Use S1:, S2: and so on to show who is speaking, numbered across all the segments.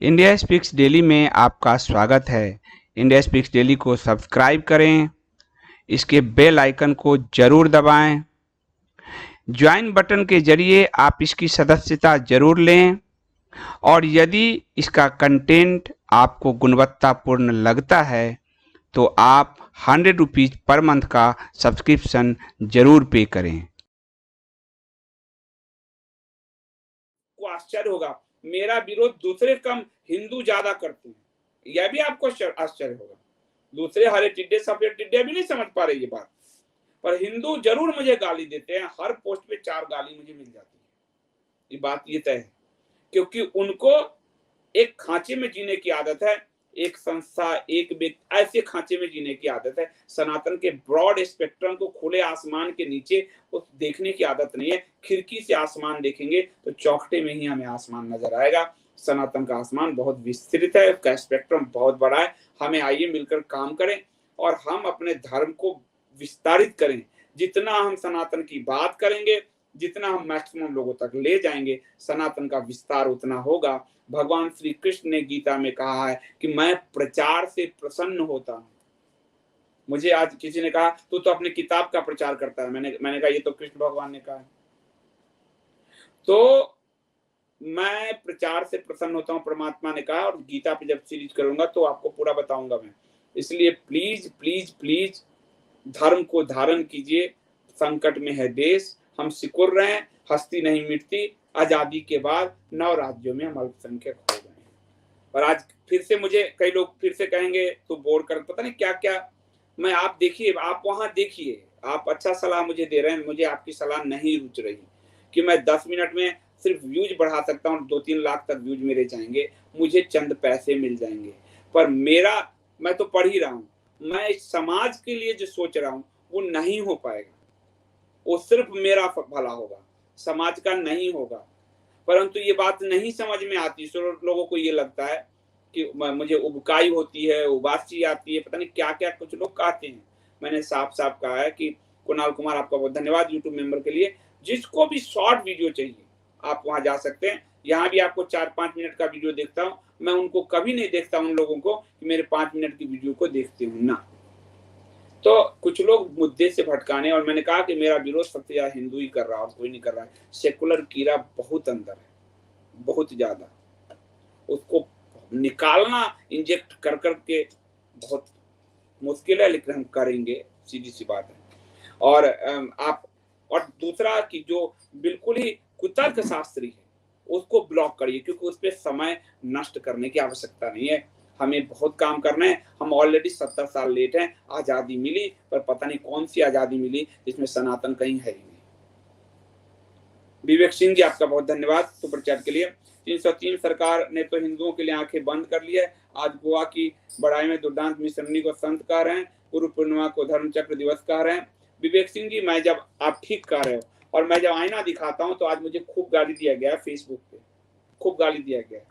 S1: India speaks daily में आपका स्वागत है। इंडिया स्पीक्स डेली को सब्सक्राइब करें, इसके बेल आइकन को जरूर दबाएं। ज्वाइन बटन के जरिए आप इसकी सदस्यता जरूर लें और यदि इसका कंटेंट आपको गुणवत्तापूर्ण लगता है तो आप 100 रुपीज़ पर मंथ का सब्सक्रिप्शन जरूर पे करें।
S2: को आश्चर्य होगा, मेरा विरोध दूसरे कम हिंदू ज्यादा करते हैं, यह भी आपको आश्चर्य होगा। दूसरे हरे टिड्डे सफेद टिड्डे भी नहीं समझ पा रहे ये बात, पर हिंदू जरूर मुझे गाली देते हैं। हर पोस्ट पे 4 गाली मुझे मिल जाती है, ये बात ये तय है, क्योंकि उनको एक खांचे में जीने की आदत है, एक संस्था एक व्यक्ति ऐसे खांचे में जीने की आदत है। सनातन के ब्रॉड स्पेक्ट्रम को खुले आसमान के नीचे वो देखने की आदत नहीं है। खिड़की से आसमान देखेंगे तो चौखटे में ही हमें आसमान नजर आएगा। सनातन का आसमान बहुत विस्तृत है, उसका स्पेक्ट्रम बहुत बड़ा है। हमें आइए मिलकर काम करें और हम अपने धर्म को विस्तारित करें। जितना हम सनातन की बात करेंगे, जितना हम मैक्सिमम लोगों तक ले जाएंगे, सनातन का विस्तार उतना होगा। भगवान श्री कृष्ण ने गीता में कहा है कि मैं प्रचार से प्रसन्न होता हूं। मुझे आज किसी ने कहा तू तो अपनी किताब का प्रचार करता है, मैंने कहा ये तो कृष्ण भगवान ने कहा है। तो मैं प्रचार से प्रसन्न होता हूं, परमात्मा ने कहा, और गीता पे जब सीरीज करूंगा तो आपको पूरा बताऊंगा मैं। इसलिए प्लीज प्लीज प्लीज धर्म को धारण कीजिए। संकट में है देश, हम सिकुड़ रहे हैं, हस्ती नहीं मिटती। आजादी के बाद 9 राज्यों में हम अल्पसंख्यक हो गए हैं। और आज फिर से मुझे कई लोग फिर से कहेंगे तो बोर कर पता नहीं क्या क्या। मैं आप देखिए, आप वहां देखिए, आप अच्छा सलाह मुझे दे रहे हैं, मुझे आपकी सलाह नहीं रुच रही कि मैं 10 मिनट में सिर्फ व्यूज बढ़ा सकता हूँ, 2-3 लाख तक व्यूज मेरे जाएंगे, मुझे चंद पैसे मिल जाएंगे। पर मैं तो पढ़ ही रहा हूँ, मैं समाज के लिए जो सोच रहा हूँ वो नहीं हो पाएगा। वो सिर्फ मेरा भला होगा, समाज का नहीं होगा। परंतु ये बात नहीं समझ में आती। लोगों को ये लगता है कि मुझे उबकाई होती है, उबासी आती है, पता नहीं क्या क्या कुछ लोग कहते हैं। मैंने साफ साफ कहा है कि कुणाल कुमार, आपका बहुत धन्यवाद यूट्यूब मेंबर के लिए। जिसको भी शॉर्ट वीडियो चाहिए आप वहां जा सकते हैं। यहाँ भी आपको 4-5 मिनट का वीडियो देखता हूँ मैं। उनको कभी नहीं देखता उन लोगों को कि मेरे 5 मिनट की वीडियो को देखते हूँ ना। तो कुछ लोग मुद्दे से भटकाने, और मैंने कहा कि मेरा विरोध सबसे ज्यादा हिंदू ही कर रहा है, कोई नहीं कर रहा है। सेकुलर कीड़ा बहुत अंदर है, बहुत ज्यादा। उसको निकालना इंजेक्ट कर करके बहुत मुश्किल है, लेकिन हम करेंगे, सीधी सी बात है। और दूसरा कि जो बिल्कुल ही कुतर्क शास्त्री है उसको ब्लॉक करिए, क्योंकि उस पर समय नष्ट करने की आवश्यकता नहीं है। हमें बहुत काम करना है। हम ऑलरेडी 70 साल लेट हैं। आजादी मिली, पर पता नहीं कौन सी आजादी मिली जिसमें सनातन कहीं है ही नहीं। विवेक सिंह जी, आपका बहुत धन्यवाद सुपर चैट के लिए। 303 सरकार ने तो हिंदुओं के लिए आंखें बंद कर ली है। आज गोवा की बड़ाई में दुर्दांत मिश्रणी को संत कह रहे हैं, गुरु पूर्णिमा को धर्म चक्र दिवस कह रहे हैं। विवेक सिंह जी, मैं जब आप ठीक कह रहे हो, और मैं जब आईना दिखाता हूँ तो आज मुझे खूब गाली दिया गया है फेसबुक पे, खूब गाली दिया गया है,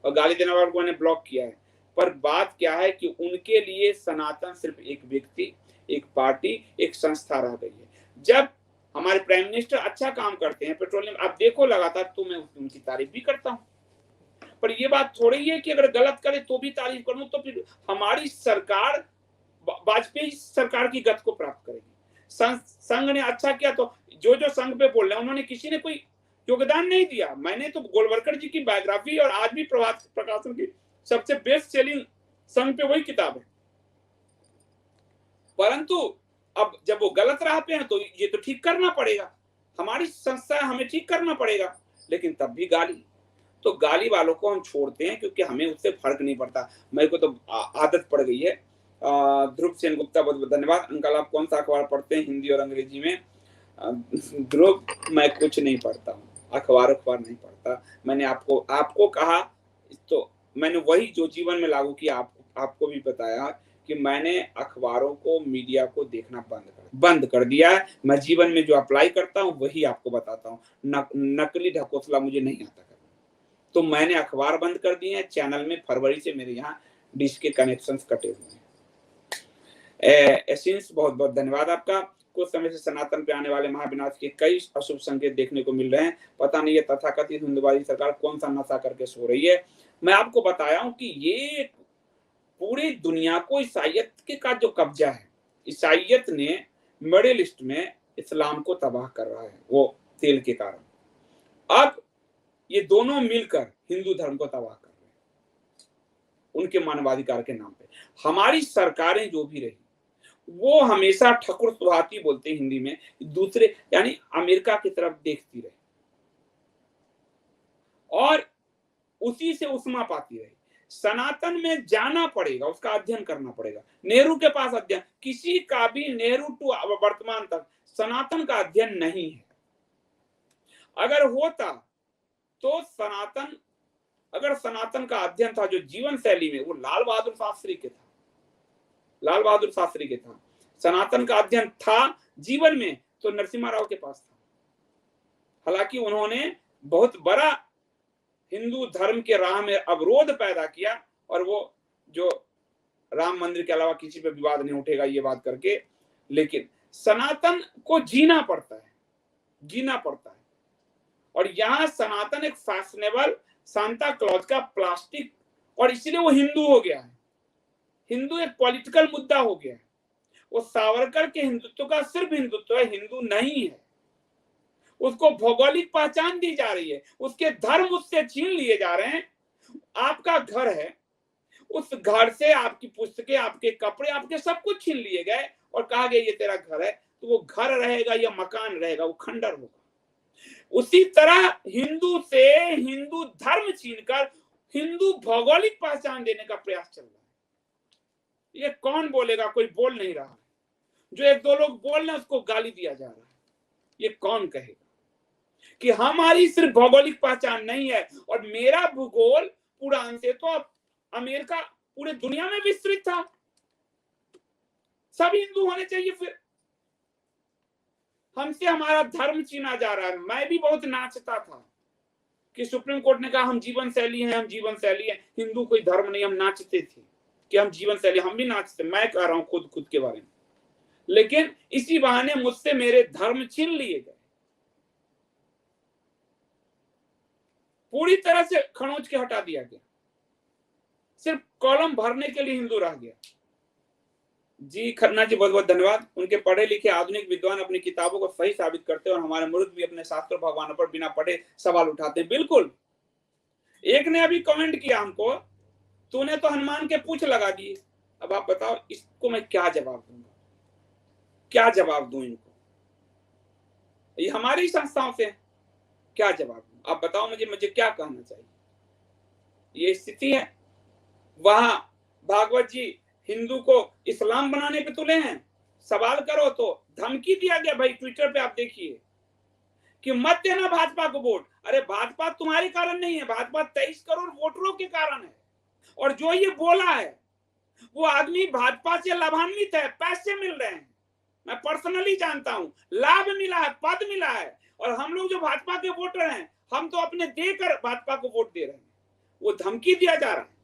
S2: और गाली देने वालों को मैंने ब्लॉक किया है। पर बात क्या है कि उनके लिए सनातन सिर्फ एक व्यक्ति, एक पार्टी, एक संस्था रह गई है। जब हमारे प्राइम मिनिस्टर अच्छा काम करते हैं पेट्रोलियम, आप देखो लगातार, तो मैं उनकी तारीफ भी करता हूँ। पर ये बात थोड़ी है कि अगर गलत करे तो भी तारीफ करूं, तो फिर हमारी सरकार वाजपेयी सरकार की गत को प्राप्त करेगी। संघ ने अच्छा किया तो जो संघ पे बोल रहे हैं उन्होंने किसी ने कोई योगदान नहीं दिया। मैंने तो गोलवलकर जी की बायोग्राफी और आज भी प्रभात प्रकाशन की सबसे बेस्ट सेलिंग संघ पे वही किताब है। परंतु अब जब वो गलत राह पे हैं तो ये तो ठीक करना पड़ेगा, हमारी संस्था हमें ठीक करना पड़ेगा। लेकिन तब भी गाली, तो गाली वालों को हम छोड़ते हैं क्योंकि हमें उससे फर्क नहीं पड़ता। मेरे को तो आदत पड़ गई है। ध्रुव सेन गुप्ता, बहुत बहुत धन्यवाद। अंकल, आप कौन सा अखबार पढ़ते हैं हिंदी और अंग्रेजी में? ध्रुव, मैं कुछ नहीं पढ़ता हूँ, अखबार नहीं पढ़ता। मैंने आपको कहा तो मैंने वही जो जीवन में लागू किया आपको भी बताया कि मैंने अखबारों को, मीडिया को देखना बंद कर दिया है। मैं जीवन में जो अप्लाई करता हूँ वही आपको बताता हूँ। नकली ढकोसला मुझे नहीं आता करना। तो मैंने अखबार बंद कर दिए हैं। चैनल में फरवरी से मेरे यहाँ डिश के कनेक्शंस कटे हुए हैं। एसेंस, बहुत बहुत धन्यवाद आपका। कुछ समय से सनातन पे आने वाले महाविनाश के कई अशुभ संकेत देखने को मिल रहे हैं। पता नहीं ये तथाकथित हिंदुवादी सरकार कौन सा नशा करके सो रही है। मैं आपको बताया हूं कि ये पूरी दुनिया को ईसाइयत के का जो कब्जा है, ईसाइयत ने मिडिल ईस्ट में इस्लाम को तबाह कर रहा है वो तेल के कारण। अब ये दोनों मिलकर हिंदू धर्म को तबाह कर रहे हैं उनके मानवाधिकार के नाम पे। हमारी सरकारें जो भी रही वो हमेशा ठकुर सुहाती बोलते हैं हिंदी में, दूसरे यानी अमेरिका की तरफ देखती रही और उसी से उस्मा पाती रही। सनातन में जाना पड़ेगा, उसका अध्ययन करना पड़ेगा। नेहरू के पास अध्ययन, किसी का भी नेहरू टू वर्तमान तक सनातन का अध्ययन नहीं है। अगर होता तो सनातन, अगर सनातन का अध्ययन था जो जीवन शैली में, वो लाल बहादुर शास्त्री के था, लाल बहादुर शास्त्री के था। सनातन का अध्ययन था जीवन में तो नरसिम्हा राव के पास था। हालांकि उन्होंने बहुत बड़ा हिंदू धर्म के राह में अवरोध पैदा किया और वो जो राम मंदिर के अलावा किसी पे विवाद नहीं उठेगा ये बात करके, लेकिन सनातन को जीना पड़ता है, जीना पड़ता है। और यहाँ सनातन एक फैशनेबल सांता क्लॉज का प्लास्टिक, और इसलिए वो हिंदू हो गया है। हिंदू एक पॉलिटिकल मुद्दा हो गया है। वो सावरकर के हिंदुत्व का सिर्फ हिंदुत्व है, हिंदू नहीं है। उसको भौगोलिक पहचान दी जा रही है, उसके धर्म उससे छीन लिए जा रहे हैं। आपका घर है, उस घर से आपकी पुस्तकें, आपके कपड़े, आपके सब कुछ छीन लिए गए और कहा गया ये तेरा घर है, तो वो घर रहेगा या मकान रहेगा, वो खंडर होगा। उसी तरह हिंदू से हिंदू धर्म छीनकर हिंदू भौगोलिक पहचान देने का प्रयास चल रहा है। ये कौन बोलेगा? कोई बोल नहीं रहा। जो एक दो लोग बोल रहे हैं उसको गाली दिया जा रहा है। ये कौन कहेगा कि हमारी सिर्फ भौगोलिक पहचान नहीं है और मेरा भूगोल पुराण से तो अब अमेरिका पूरे दुनिया में विस्तृत था, सब हिंदू होने चाहिए। फिर हमसे हमारा धर्म छीना जा रहा है। मैं भी बहुत नाचता था कि सुप्रीम कोर्ट ने कहा हम जीवन शैली हैं, हम जीवन शैली हैं, हिंदू कोई धर्म नहीं। हम नाचते थे कि हम जीवन शैली, हम भी नाचते। मैं कह रहा हूं खुद के बारे में, लेकिन इसी बहाने मुझसे मेरे धर्म छीन लिए गए, पूरी तरह से खरोंच के हटा दिया गया। सिर्फ कॉलम भरने के लिए हिंदू रह गया। जी खन्ना जी बहुत बहुत धन्यवाद। उनके पढ़े लिखे आधुनिक विद्वान अपनी किताबों को सही साबित करते हैं और हमारे मूर्ख भी अपने शास्त्र भगवानों पर बिना पढ़े सवाल उठाते हैं। बिल्कुल। एक ने अभी कमेंट किया हमको, तूने तो हनुमान के पूंछ लगा दिए। अब आप बताओ इसको मैं क्या जवाब दूंगा, क्या जवाब दूं इनको? ये हमारी संस्थाओं से क्या जवाब दूं? आप बताओ मुझे क्या कहना चाहिए? ये स्थिति है। वहां भागवत जी हिंदू को इस्लाम बनाने पे तुले हैं। सवाल करो तो धमकी दिया गया। भाई ट्विटर पे आप देखिए कि मत देना भाजपा को वोट। अरे भाजपा तुम्हारे कारण नहीं है, भाजपा 23 करोड़ वोटरों के कारण है। और जो ये बोला है वो आदमी भाजपा से लाभान्वित है, पैसे मिल रहे हैं। मैं पर्सनली जानता हूं, लाभ मिला है, पद मिला है। और हम लोग जो भाजपा के वोटर हैं, हम तो अपने देकर भाजपा को वोट दे रहे हैं। वो धमकी दिया जा रहा है,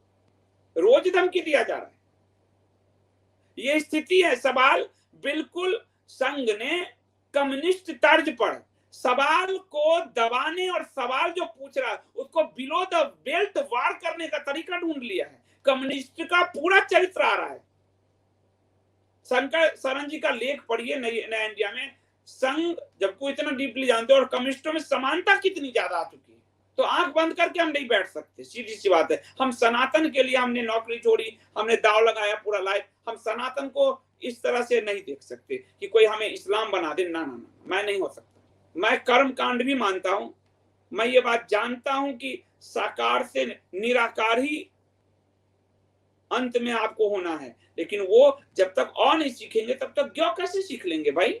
S2: रोज धमकी दिया जा रहा है। ये स्थिति है। सवाल बिल्कुल संघ ने कम्युनिस्ट तर्ज पर सवाल को दबाने और सवाल जो पूछ रहा है उसको बिलो द बेल्ट वार करने का तरीका ढूंढ लिया है। कम्युनिस्ट का पूरा चरित्र आ रहा है। शंकर शरण जी का लेख पढ़िए नया इंडिया में। संघ जब को इतना डीपली जानते हो और कम्युनिस्टों में समानता कितनी ज्यादा आ चुकी है, तो आंख बंद करके हम नहीं बैठ सकते। सीधी सी बात है। हम सनातन के लिए हमने नौकरी छोड़ी, हमने दाव लगाया पूरा लाइफ। हम सनातन को इस तरह से नहीं देख सकते कि कोई हमें इस्लाम बना दे। ना ना ना, मैं नहीं हो सकता। मैं कर्म कांड भी मानता हूं। मैं ये बात जानता हूं कि साकार से निराकार ही अंत में आपको होना है, लेकिन वो जब तक नहीं सीखेंगे तब तक ज्ञ कैसे सीख लेंगे भाई?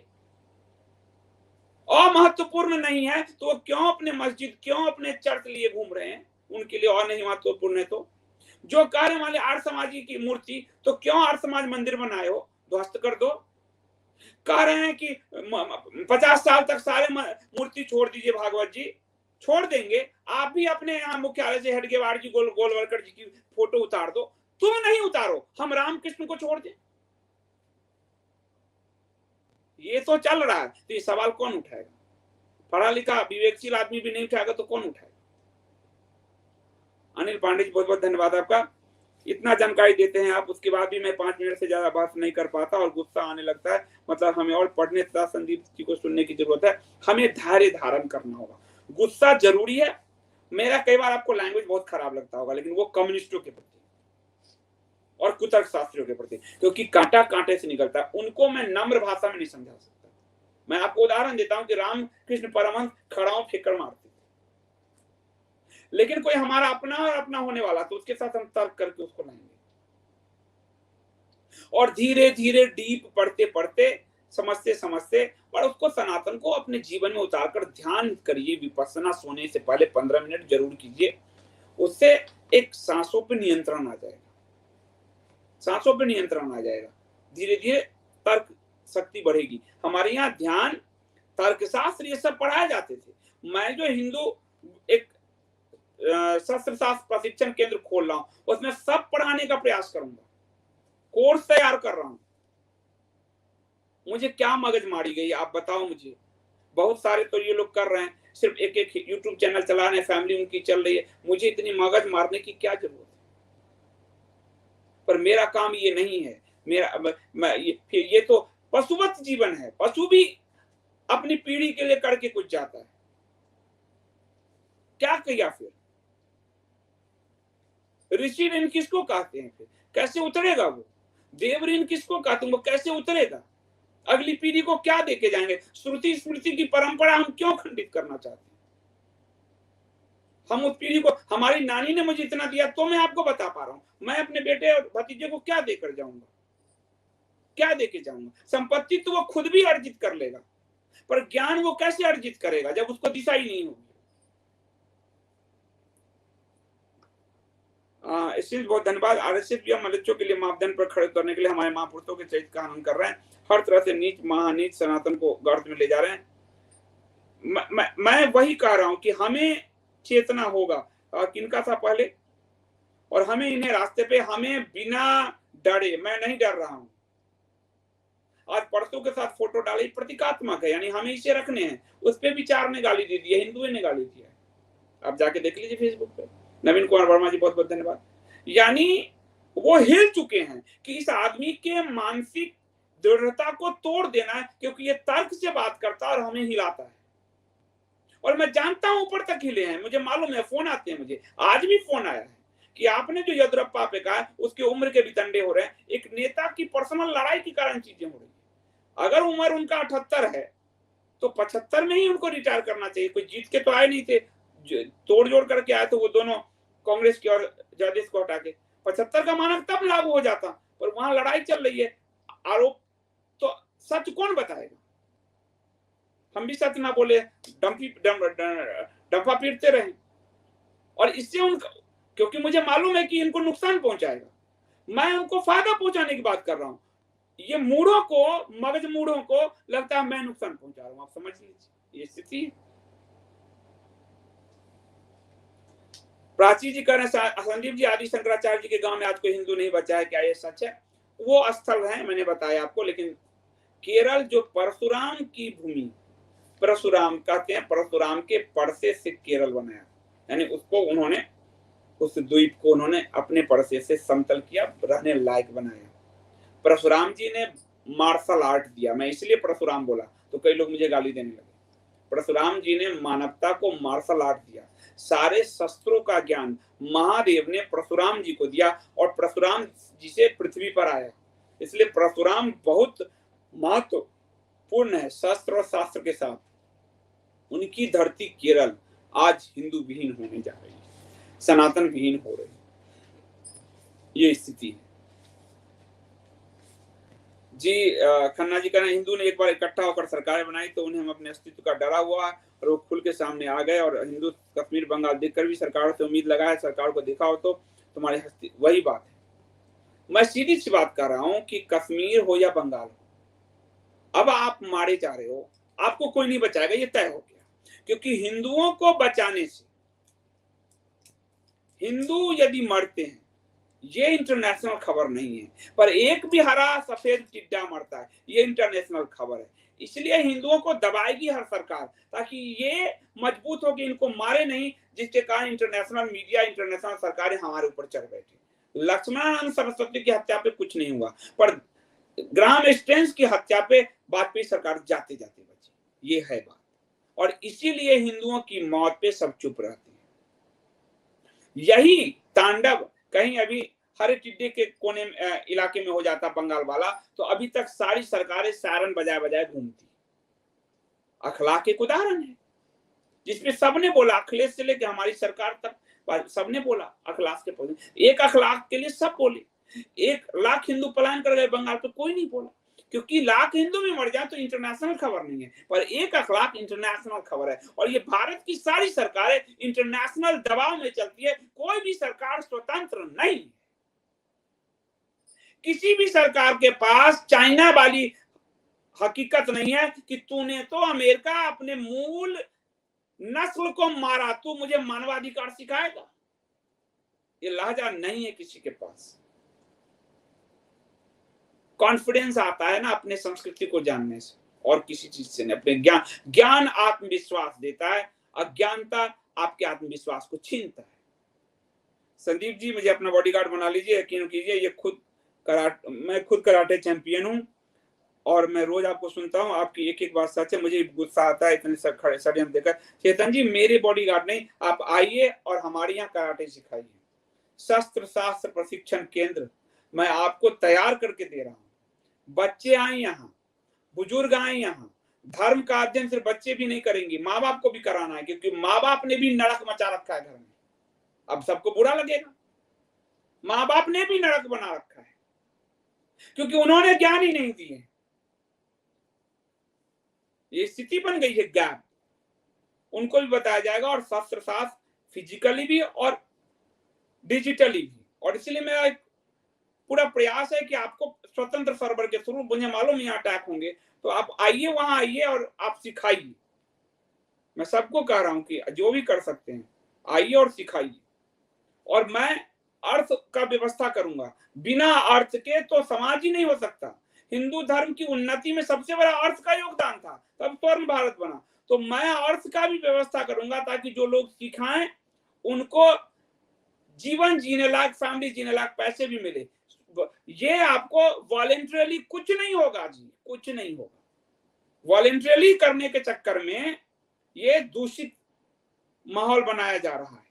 S2: महत्वपूर्ण नहीं है तो वो क्यों अपने मस्जिद, क्यों अपने चर्च लिए घूम रहे हैं? उनके लिए और नहीं महत्वपूर्ण है तो जो कार्य वाले आर्य समाजी की मूर्ति, तो क्यों आर्य समाज मंदिर बनाए हो? ध्वस्त कर दो। कह रहे हैं कि 50 साल तक सारे मूर्ति छोड़ दीजिए। भागवत जी छोड़ देंगे। आप भी अपने यहाँ मुख्यालय से हेडगेवार जी, गोलवलकर जी की फोटो उतार दो। तुम नहीं उतारो, हम रामकृष्ण को छोड़ दें? ये तो चल रहा है। तो ये सवाल कौन उठाएगा? पढ़ा लिखा विवेकशील आदमी भी नहीं उठाएगा तो कौन उठाएगा? अनिल पांडे जी बहुत बहुत धन्यवाद आपका, इतना जानकारी देते हैं आप, उसके बाद भी मैं 5 मिनट से ज्यादा बात नहीं कर पाता और गुस्सा आने लगता है। मतलब हमें और पढ़ने तथा संदीप जी को सुनने की जरूरत है। हमें धैर्य धारण करना होगा, गुस्सा जरूरी है। मेरा कई बार आपको लैंग्वेज बहुत खराब लगता होगा, लेकिन वो कम्युनिस्टों के प्रति और कुतर्क शास्त्रियों के प्रति, क्योंकि कांटा कांटे से निकलता है, उनको मैं नम्र भाषा में नहीं समझा सकता। मैं आपको उदाहरण देता हूं कि रामकृष्ण परमहंस खड़ाओं फेंकड़ मारते थे, लेकिन कोई हमारा अपना और अपना होने वाला तो उसके साथ हम तर्क करके उसको लाएंगे, और धीरे धीरे डीप पढ़ते पढ़ते समझते समझते, और उसको सनातन को अपने जीवन में उतारकर ध्यान करिए। विपश्यना सोने से पहले 15 मिनट जरूर कीजिए, उससे एक सांसों पे नियंत्रण आ जाएगा, सांसों पे नियंत्रण आ जाएगा, धीरे धीरे तर्क शक्ति बढ़ेगी। हमारे यहाँ ध्यान, तर्कशास्त्र ये सब पढ़ाए जाते थे। मैं जो हिंदू एक शस्त्र शास्त्र प्रशिक्षण केंद्र खोल रहा हूं, उसमें सब पढ़ाने का प्रयास करूंगा, कोर्स तैयार कर रहा हूं। मुझे क्या मगज मारी गई आप बताओ मुझे। बहुत सारे तो ये लोग कर रहे हैं, सिर्फ एक एक यूट्यूब चैनल चला रहे हैं, फैमिली उनकी चल रही है, मुझे इतनी मगज मारने की क्या जरूरत है। पर मेरा काम ये नहीं है, मेरा ये तो पशुवत जीवन है। पशु भी अपनी पीढ़ी के लिए करके कुछ जाता है, क्या किया फिर? ऋषि ऋण किसको कहते हैं? फिर कैसे उतरेगा वो? देव ऋण किसको कहते हैं? वो कैसे उतरेगा? अगली पीढ़ी को क्या देके जाएंगे? श्रुति स्मृति की परंपरा हम क्यों खंडित करना चाहते हैं? हम उस पीढ़ी को, हमारी नानी ने मुझे इतना दिया तो मैं आपको बता पा रहा हूं, मैं अपने बेटे और भतीजे को क्या देकर जाऊंगा, क्या देके जाऊंगा? संपत्ति तो वो खुद भी अर्जित कर लेगा, पर ज्ञान वो कैसे अर्जित करेगा जब उसको दिशा ही नहीं होगी। इसलिए बहुत धन्यवाद। आरएसएस भी मनुष्यों के लिए मापदंड पर खड़े करने के लिए हमारे महापुरुषों के चरित्र का हनन कर रहे हैं, हर तरह से नीच महानीच सनातन को गर्त में ले जा रहे हैं। मैं वही कह रहा हूं कि हमें चेतना होगा किनका था पहले, और हमें इन्हें रास्ते पे, हमें बिना डरे, मैं नहीं डर रहा हूं। आज परसों के साथ फोटो डाली, प्रतीकात्मक है, यानी हमें इसे रखने हैं। उस पर भी 4 ने गाली दे दी है, हिंदुओं ने गाली दी है, आप जाके देख लीजिए फेसबुक पे। नवीन कुमार वर्मा जी बहुत बहुत धन्यवाद। यानी वो हिल चुके हैं कि इस आदमी के मानसिक दृढ़ता को तोड़ देना है, क्योंकि ये तर्क से बात करता है और हमें हिलाता है। और मैं जानता हूं ऊपर तक हिले हैं, मुझे मालूम है, फोन आते हैं मुझे, आज भी फोन आया है कि आपने जो येदियुरप्पा पे कहा उसकी उम्र के भी तंडे हो रहे हैं। एक नेता की पर्सनल लड़ाई के कारण चीजें हो रही है। अगर उम्र उनका 78 है तो 75 में ही उनको रिटायर करना चाहिए। कोई जीत के तो आए नहीं थे, तोड़ जोड़ करके आए थे वो दोनों, कांग्रेस की और जदयू को हटा के। 75 का मानक तब लागू हो जाता, पर वहां लड़ाई चल रही है। आरोप तो सच कौन बताएगा? हम भी सच ना बोले, डंफा पीटते रहे, और इससे उनका, क्योंकि मुझे मालूम है कि इनको नुकसान पहुंचाएगा, मैं उनको फायदा पहुंचाने की बात कर रहा हूं। ये मूढ़ों को, मगज मूढ़ों को लगता है मैं नुकसान पहुंचा रहा हूं। आप समझ लीजिए ये स्थिति। प्राची जी कह रहे हैं संदीप जी, आदि शंकराचार्य जी के गांव में आज कोई हिंदू नहीं बचा है, क्या ये सच है? वो स्थल है, मैंने बताया आपको, लेकिन केरल जो परशुराम की भूमि, परशुराम कहते हैं, परशुराम के परसे से केरल बनाया, यानी उसको उन्होंने, उस द्वीप को उन्होंने अपने परसे से समतल किया, रहने लायक बनाया। परशुराम जी ने मार्शल आर्ट दिया, मैं इसलिए परशुराम बोला तो कई लोग मुझे गाली देने लगे। परशुराम जी ने मानवता को मार्शल आर्ट दिया, सारे शस्त्रों का ज्ञान महादेव ने परशुराम जी को दिया, और परशुराम जी से पृथ्वी पर आया। इसलिए परशुराम बहुत महत्वपूर्ण है शस्त्र और शास्त्र के साथ। उनकी धरती केरल आज हिंदू विहीन होने जा रही है, सनातन विहीन हो रही है, ये स्थिति है जी। खन्ना जी कहना, हिंदू ने एक बार इकट्ठा होकर सरकार बनाई तो उन्हें हम अपने अस्तित्व का डरा हुआ और वो खुल के सामने आ गए, और हिंदू कश्मीर बंगाल देखकर भी सरकार से उम्मीद लगा है, सरकार को देखा हो तो तुम्हारी हस्ती। वही बात है, मैं सीधी सी बात कर रहा हूं कि कश्मीर हो या बंगाल, अब आप मारे जा रहे हो, आपको कोई नहीं बचाएगा, ये तय हो गया। क्योंकि हिंदुओं को बचाने से, हिंदू यदि मरते हैं, ये इंटरनेशनल खबर नहीं है, पर एक भी हरा सफेद टिड्डा मरता है, ये इंटरनेशनल खबर है। इसलिए हिंदुओं को दबाएगी हर सरकार, ताकि ये मजबूत हो कि इनको मारे नहीं, जिसके कारण इंटरनेशनल मीडिया, इंटरनेशनल सरकारें हमारे ऊपर चढ़ बैठी। लक्ष्मणानंद सरस्वती की हत्या पे कुछ नहीं हुआ, पर ग्राहम स्टेन्स की हत्या पे वाजपेयी सरकार जाते जाते बची, ये है बात। और इसीलिए हिंदुओं की मौत पे सब चुप रहते हैं। यही तांडव कहीं अभी हरे टिड्डे के कोने इलाके में हो जाता, बंगाल वाला, तो अभी तक सारी सरकारें सायरन बजाए बजाए घूमती। अखलाक एक उदाहरण है जिसमें सबने बोला, अखिलेश से लेकर हमारी सरकार तक सबने बोला अखलाक के पौधे, एक अखलाक के लिए सब बोले। 1 लाख हिंदू पलायन कर गए बंगाल, तो कोई नहीं बोला, क्योंकि लाख हिंदू भी मर जाए तो इंटरनेशनल खबर नहीं है, पर 1 अखलाक इंटरनेशनल खबर है। और ये भारत की सारी सरकारें इंटरनेशनल दबाव में चलती है, कोई भी सरकार स्वतंत्र नहीं। किसी भी सरकार के पास चाइना वाली हकीकत नहीं है कि तूने तो अमेरिका अपने मूल नस्ल को मारा, तू मुझे मानवाधिकार सिखाएगा, ये लहजा नहीं है किसी के पास। कॉन्फिडेंस आता है ना अपने संस्कृति को जानने से, और किसी चीज से नहीं। अपने ज्ञान आत्मविश्वास देता है, अज्ञानता आपके आत्मविश्वास को छीनता है। संदीप जी, मुझे अपना बॉडीगार्ड बना लीजिए, यकीन कीजिए, ये मैं खुद कराटे चैंपियन हूं, और मैं रोज आपको सुनता हूं, आपकी एक एक बात सच है। मुझे गुस्सा आता है इतने सब खड़े षड्यंत्र देखकर। चेतन जी, मेरे बॉडीगार्ड नहीं, आप आइए और हमारे यहाँ कराटे सिखाइए। शस्त्र शास्त्र प्रशिक्षण केंद्र मैं आपको तैयार करके दे रहा हूँ। बच्चे आए यहाँ, बुजुर्ग आए यहाँ। धर्म का अध्ययन सिर्फ बच्चे भी नहीं करेंगे, माँ बाप को भी कराना है, क्योंकि माँ बाप ने भी नरक मचा रखा है घर में। अब सबको बुरा लगेगा, माँ बाप ने भी नरक बना रखा है, क्योंकि उन्होंने ज्ञान ही नहीं दिए। ये स्थिति बन गई है गैप, उनको भी बताया जाएगा, और शस्त्र शास्त्र फिजिकली भी और डिजिटली भी। और इसलिए मेरा एक पूरा प्रयास है कि आपको स्वतंत्र सर्वर के थ्रू, मुझे मालूम यहाँ अटैक होंगे, तो आप आइए, वहां आइए और आप सिखाइए। मैं सबको कह रहा हूं कि जो भी कर सकते हैं आइए और सिखाइए। और मैं अर्थ का व्यवस्था करूंगा, बिना अर्थ के तो समाज ही नहीं हो सकता। हिंदू धर्म की उन्नति में सबसे बड़ा अर्थ का योगदान था, तब स्वर्ण भारत बना। तो मैं अर्थ का भी व्यवस्था करूंगा, ताकि जो लोग सिखाएं उनको जीवन जीने लायक, फैमिली जीने लायक पैसे भी मिले। ये आपको वॉलेंटरली कुछ नहीं होगा जी, कुछ नहीं होगा। वॉलेंटरली करने के चक्कर में ये दूषित माहौल बनाया जा रहा है।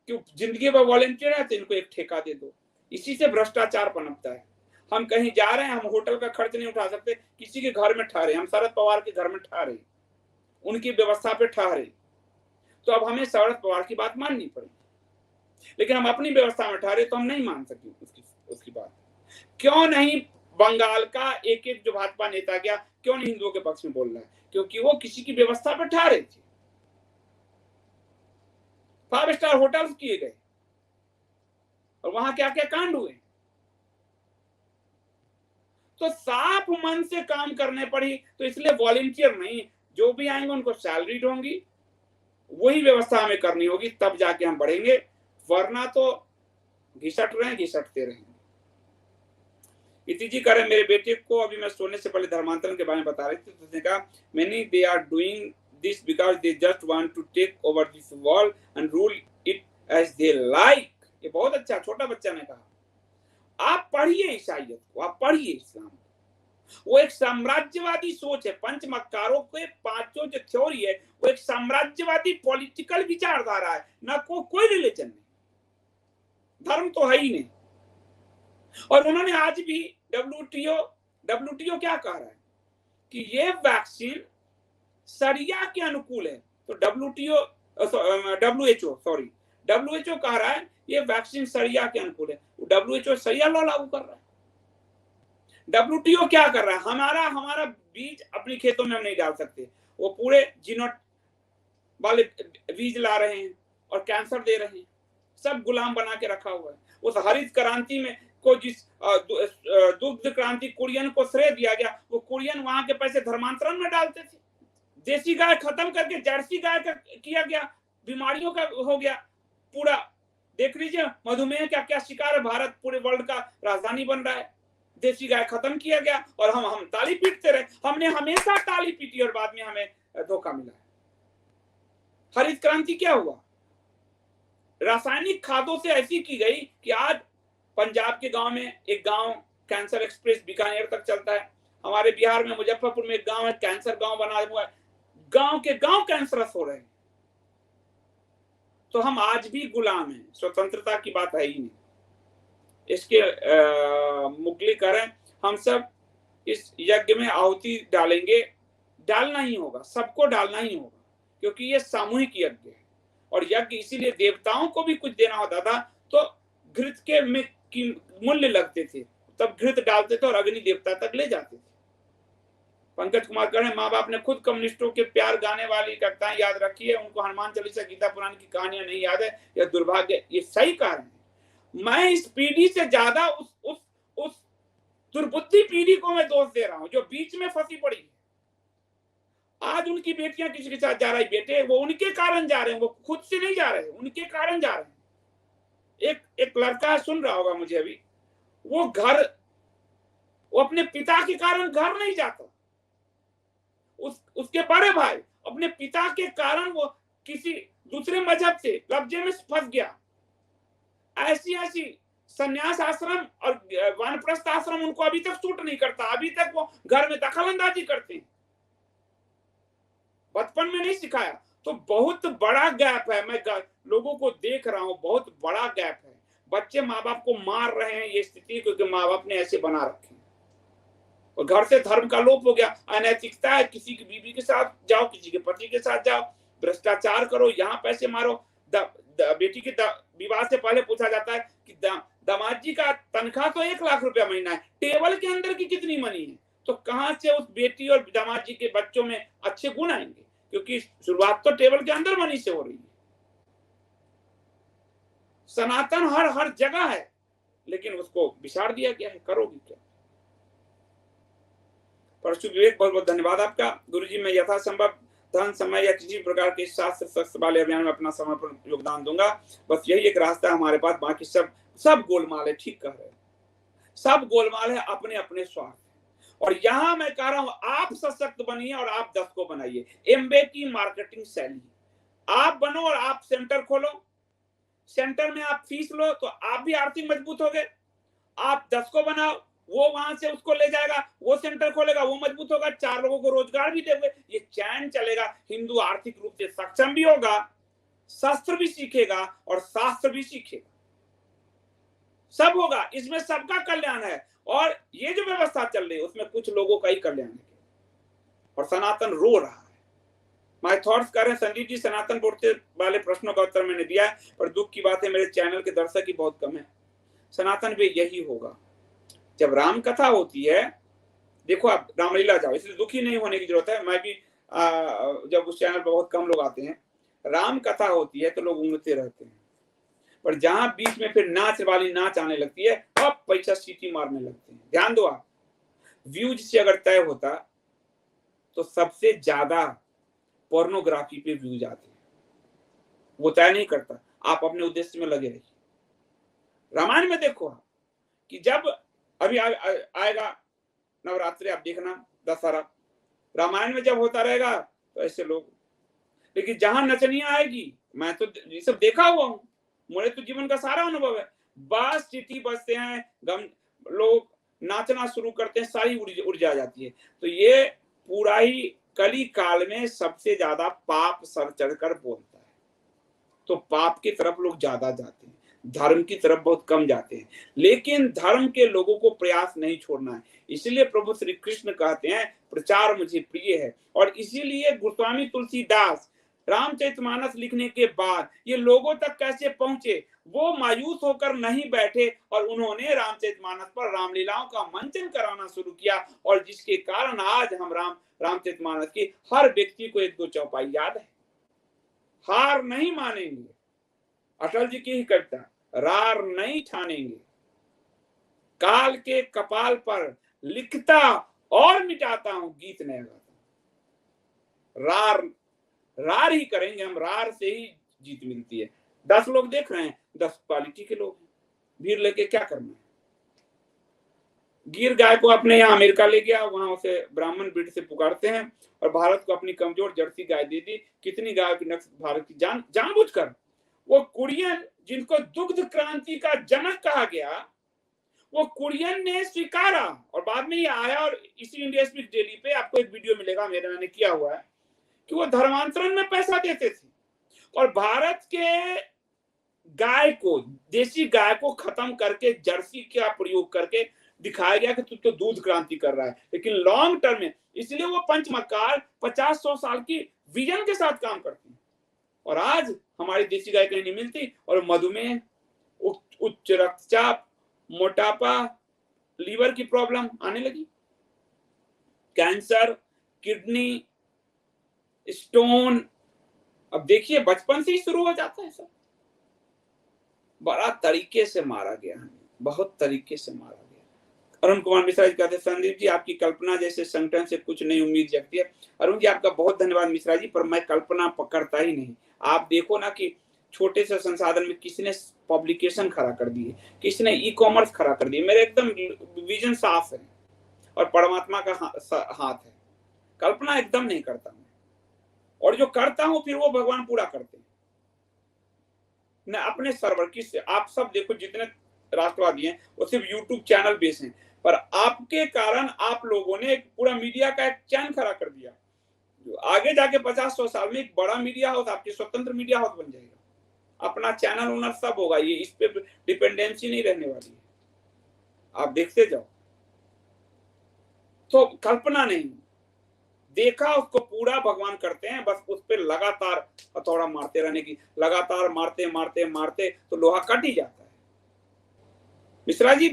S2: क्यों जिंदगी में वॉलेंटियर है तो इनको एक ठेका दे दो, इसी से भ्रष्टाचार पनपता है। हम कहीं जा रहे हैं, हम होटल का खर्च नहीं उठा सकते, किसी के घर में ठहरे, हम शरद पवार के घर में ठहरे, उनकी व्यवस्था पे ठहरे, तो अब हमें शरद पवार की बात माननी पड़ेगी। लेकिन हम अपनी व्यवस्था में ठहरे तो हम नहीं मान सकते उसकी बात। क्यों नहीं बंगाल का एक एक जो भाजपा नेता गया, क्यों नहीं हिंदुओं के पक्ष में बोल रहा है? क्योंकि वो किसी की व्यवस्था पर ठहरे थे। 5 स्टार होटल्स किए गए और वहां क्या क्या कांड हुए। तो साफ मन से काम करने पड़ी। तो इसलिए वॉलंटियर नहीं, जो भी आएंगे उनको सैलरीड होंगी, वही व्यवस्था हमें करनी होगी, तब जाके हम बढ़ेंगे। वरना तो घिसट रहे हैं, घिसटते रहेंगे। इति जी करें, मेरे बेटे को अभी मैं सोने से पहले धर्मांतरण के बारे में बता रही थी, तो उसने कहा many they are doing this because they just want to take over this world and rule it as they like। ये बहुत अच्छा, छोटा बच्चा ने कहा। आप पढ़िए ईसाइयत को, आप पढ़िए इस्लाम को। वो एक साम्राज्यवादी सोच है। पंच मक्कारों के 5 जो थ्योरी है, वो एक साम्राज्यवादी पॉलिटिकल विचारधारा है, ना कोई रिलीजन नहीं, धर्म तो है ही नहीं। और उन्होंने आज भी WTO क्या कह रहा है कि ये वैक्सीन सरिया के अनुकूल है। तो WHO कह रहा है ये वैक्सीन सरिया के अनुकूल है। WHO सरिया लॉ लागू कर रहा है। WTO क्या कर रहा है? हमारा बीज अपनी खेतों में हम नहीं डाल सकते, वो पूरे जीनोट वाले बीज ला रहे हैं और कैंसर दे रहे हैं, सब गुलाम बना के रखा हुआ है। उस हरित क्रांति में को जिस दुग्ध क्रांति कुरियन को श्रेय दिया गया, वो कुरियन वहां के पैसे धर्मांतरण में डालते थे। देसी गाय खत्म करके जर्सी गाय का किया गया, बीमारियों का हो गया पूरा। देख लीजिए मधुमेह क्या क्या शिकार है, भारत पूरे वर्ल्ड का राजधानी बन रहा है। देसी गाय खत्म किया गया और हम ताली पीटते रहे। हमने हमेशा ताली पीटी और बाद में हमें धोखा मिला। हरित क्रांति क्या हुआ? रासायनिक खादों से ऐसी की गई कि आज पंजाब के गांव में एक गांव कैंसर एक्सप्रेस बीकानेर तक चलता है। हमारे बिहार में मुजफ्फरपुर में एक गांव है, कैंसर गांव बना हुआ है। गांव के गांव कैंसरस हो रहे हैं। तो हम आज भी गुलाम हैं, स्वतंत्रता की बात है ही नहीं। इसके मुगली करें, हम सब इस यज्ञ में आहुति डालेंगे। डालना ही होगा, सबको डालना ही होगा, क्योंकि ये सामूहिक यज्ञ है। और यज्ञ इसीलिए देवताओं को भी कुछ देना होता था, तो घृत के में मूल्य लगते थे, तब घृत डालते थे और अग्नि देवता तक ले जाते थे। पंकज कुमार कह रहे हैं, माँ बाप ने खुद कम्युनिस्टों के प्यार गाने वाली कविताएं याद रखी है, उनको हनुमान चालीसा गीता पुराण की कहानियां नहीं याद है, यह दुर्भाग्य। ये सही कारण है। मैं इस पीढ़ी से ज्यादा उस दुर्बुद्धि पीढ़ी को मैं दोष दे रहा हूं, जो बीच में फंसी पड़ी है। आज उनकी बेटियां किसी के साथ जा रही, बेटे वो उनके कारण जा रहे हैं, वो खुद से नहीं जा रहे, उनके कारण जा रहे हैं। एक लड़का सुन रहा होगा मुझे अभी, वो अपने पिता के कारण घर नहीं जाता। उसके बड़े भाई अपने पिता के कारण वो किसी दूसरे मजहब से कब्जे में फंस गया। ऐसी संन्यास आश्रम और वानप्रस्थ आश्रम उनको अभी तक सूट नहीं करता। अभी तक वो घर में दखलंदाजी करते हैं, बचपन में नहीं सिखाया। तो बहुत बड़ा गैप है। मैं लोगों को देख रहा हूं, बहुत बड़ा गैप है। बच्चे माँ बाप को मार रहे हैं, ये स्थिति क्योंकि माँ बाप ने ऐसे बना रखे। और घर से धर्म का लोप हो गया। अनैतिकता है, किसी की बीवी के साथ जाओ, किसी के पति के साथ जाओ, भ्रष्टाचार करो, यहाँ पैसे मारो। बेटी के विवाह से पहले पूछा जाता है कि दामाद जी का तनख्वाह तो 1 लाख रुपया महीना है, टेबल के अंदर की कितनी मनी है? तो कहां से उस बेटी और दामाद जी के बच्चों में अच्छे गुण आएंगे? क्योंकि शुरुआत तो टेबल के अंदर मनी से हो रही है। सनातन हर जगह है, लेकिन उसको बिसाड़ दिया गया है। करोगी क्या? परशु विवेक, बहुत बहुत धन्यवाद आपका। गुरुजी, मैं यथासंभव धन, समय या किसी प्रकार के शास्त्र शस्त्र वाले अभियान में अपना समर्पण योगदान दूंगा। बस यही एक रास्ता है हमारे पास, बाकी सब गोलमाल है। ठीक कह रहे हैं, सब गोलमाल है, अपने अपने स्वार्थ। और यहां मैं कह रहा हूं, आप सशक्त बनिए और आप 10 को बनाइए। एमबे की मार्केटिंग शैली, आप बनो और आप सेंटर खोलो। सेंटर में आप फीस लो तो आप भी आर्थिक मजबूत हो गए। आप 10 को बनाओ, वो वहां से उसको ले जाएगा, वो सेंटर खोलेगा, वो मजबूत होगा, 4 लोगों को रोजगार भी देंगे। ये चैन चलेगा। हिंदू आर्थिक रूप से सक्षम भी होगा, शस्त्र भी सीखेगा और शास्त्र भी सीखेगा। सब होगा, इसमें सबका कल्याण है। और ये जो व्यवस्था चल रही है उसमें कुछ लोगों का ही कल्याण है। और सनातन रो रहा है। माय थॉट्स कर रहे हैं संदीप जी, सनातन बोलते वाले प्रश्नों का उत्तर मैंने दिया है, पर दुख की बात है मेरे चैनल के दर्शक ही बहुत कम है। सनातन भी यही होगा। जब राम कथा होती है, देखो आप रामलीला जाओ, इसलिए दुखी नहीं होने की जरूरत है। मैं भी जब उस चैनल पर बहुत कम लोग आते हैं, राम कथा होती है तो लोग ऊँगते रहते हैं, पर जहां बीच में फिर नाच वाली नाच आने लगती है, अब पैसा सीटी मारने लगते हैं। ध्यान दो आप, व्यूज से अगर तय होता तो सबसे ज्यादा पोर्नोग्राफी पे व्यूज आते हैं। वो तय नहीं करता, आप अपने उद्देश्य में लगे रहिए। रामायण में देखो आप कि जब अभी आएगा नवरात्रि, आप देखना दशहरा, रामायण में जब होता रहेगा तो ऐसे लोग, लेकिन जहां नचनिया आएगी, मैं तो ये सब देखा हुआ हूं, मुझे तो जीवन का सारा अनुभव है। बस चिट्ठी बजते हैं, गम लोग नाचना शुरू करते हैं, सारी उड़ जाती है। तो ये पूरा ही कली काल में सबसे ज्यादा पाप सर चढ़कर बोलता है। तो पाप की तरफ लोग ज्यादा जाते हैं, धर्म की तरफ बहुत कम जाते हैं। लेकिन धर्म के लोगों को प्रयास नहीं छोड़ना है। इसलिए प्रभु श्री कृष्ण कहते हैं प्रचार मुझे प्रिय है। और इसीलिए गोस्वामी तुलसीदास रामचरितमानस लिखने के बाद ये लोगों तक कैसे पहुंचे, वो मायूस होकर नहीं बैठे और उन्होंने रामचरितमानस पर रामलीलाओं का मंचन कराना शुरू किया। और जिसके कारण आज हम रामचरितमानस की हर व्यक्ति को 1-2 चौपाई याद है। हार नहीं मानेंगे, अटल जी की ही कविता, रार नहीं ठानेंगे, काल के कपाल पर लिखता और मिटाता हूं गीत नया गाता। रार ही करेंगे हम, रार से ही जीत मिलती है। 10 लोग देख रहे हैं, 10 क्वालिटी के लोग हैं, भीड़ लेके क्या करना है। गिर गाय को अपने यहाँ अमेरिका ले गया, वहां उसे ब्राह्मण ब्रीड से पुकारते हैं, और भारत को अपनी कमजोर जर्सी गाय दे दी। कितनी गायों की नस्ल भारत की जानबूझकर। वो कुरियन जिनको दुग्ध क्रांति का जनक कहा गया, वो कुरियन ने स्वीकारा, और बाद में ये आया, और इसी इंडिया स्पीक्स डेली पे आपको एक वीडियो मिलेगा, मैंने किया हुआ है, कि वो धर्मांतरण में पैसा देते थे, और भारत के गाय को, देसी गाय को खत्म करके जर्सी का प्रयोग करके दिखाया गया कि तू तो दूध क्रांति कर रहा है। लेकिन लॉन्ग टर्म में, इसलिए वो पंचमकार 50-100 साल की विजन के साथ काम करती है। और आज हमारी देसी गाय कहीं नहीं मिलती, और मधुमेह, उच्च रक्तचाप, मोटापा, लीवर की प्रॉब्लम आने लगी, कैंसर, किडनी स्टोन। अब देखिए बचपन से ही शुरू हो जाता है सब। बड़ा तरीके से मारा गया, बहुत तरीके से मारा गया। अरुण कुमार मिश्रा जी कहते हैं, संदीप जी आपकी कल्पना जैसे संगठन से कुछ नई उम्मीद जगती है। अरुण जी आपका बहुत धन्यवाद मिश्रा जी, पर मैं कल्पना पकड़ता ही नहीं। आप देखो ना कि छोटे से संसाधन में किसी ने पब्लिकेशन खड़ा कर दिए, किसी ने ई कॉमर्स खड़ा कर दिए। मेरे एकदम विजन साफ है, और परमात्मा का हाथ है। कल्पना एकदम नहीं करता मैं, और जो करता हूं फिर वो भगवान पूरा करते हैं। न अपने सर्वर किससे, आप सब देखो जितने राष्ट्रवादी हैं वो सिर्फ यूट्यूब चैनल बेस हैं, पर आपके कारण आप लोगों ने एक पूरा मीडिया का एक चैन खड़ा कर दिया, जो आगे जाके 50-100 साल में एक बड़ा मीडिया हाउस, आपके स्वतंत्र मीडिया हाउस बन जाएगा। अपना चैनल ओनर सब होगा, ये इस पे डिपेंडेंसी नहीं रहने वाली है, आप देखते जाओ। तो कल्पना नहीं, देखा उसको पूरा भगवान करते हैं, बस उस पर लगातार हथौड़ा मारते रहने की, लगातार मारते मारते मारते तो लोहा कट ही जाता है। मिश्रा जी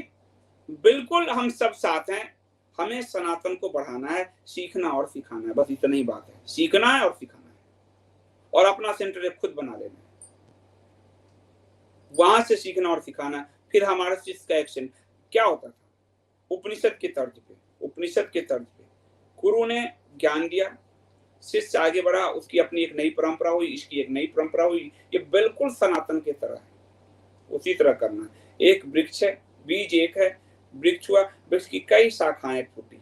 S2: बिल्कुल हम सब साथ हैं, हमें सनातन को बढ़ाना है, सीखना और सिखाना है, बस इतना ही बात है। सीखना है और सिखाना है, और अपना सेंटर खुद बना लेना है, वहां से सीखना और सिखाना है। फिर हमारे शिष्य का एक्शन क्या होता था, उपनिषद के तर्ज पे गुरु ने ज्ञान दिया, शिष्य आगे बढ़ा, उसकी अपनी एक नई परंपरा हुई, इसकी एक नई परंपरा हुई। ये बिल्कुल सनातन की तरह है, उसी तरह करना है। एक वृक्ष है, बीज एक है, वृक्ष हुआ, वृक्ष की कई शाखाएं फूटी,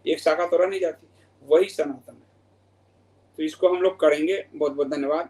S2: एक शाखा तो रह नहीं जाती, वही सनातन है। तो इसको हम लोग करेंगे। बहुत बहुत धन्यवाद।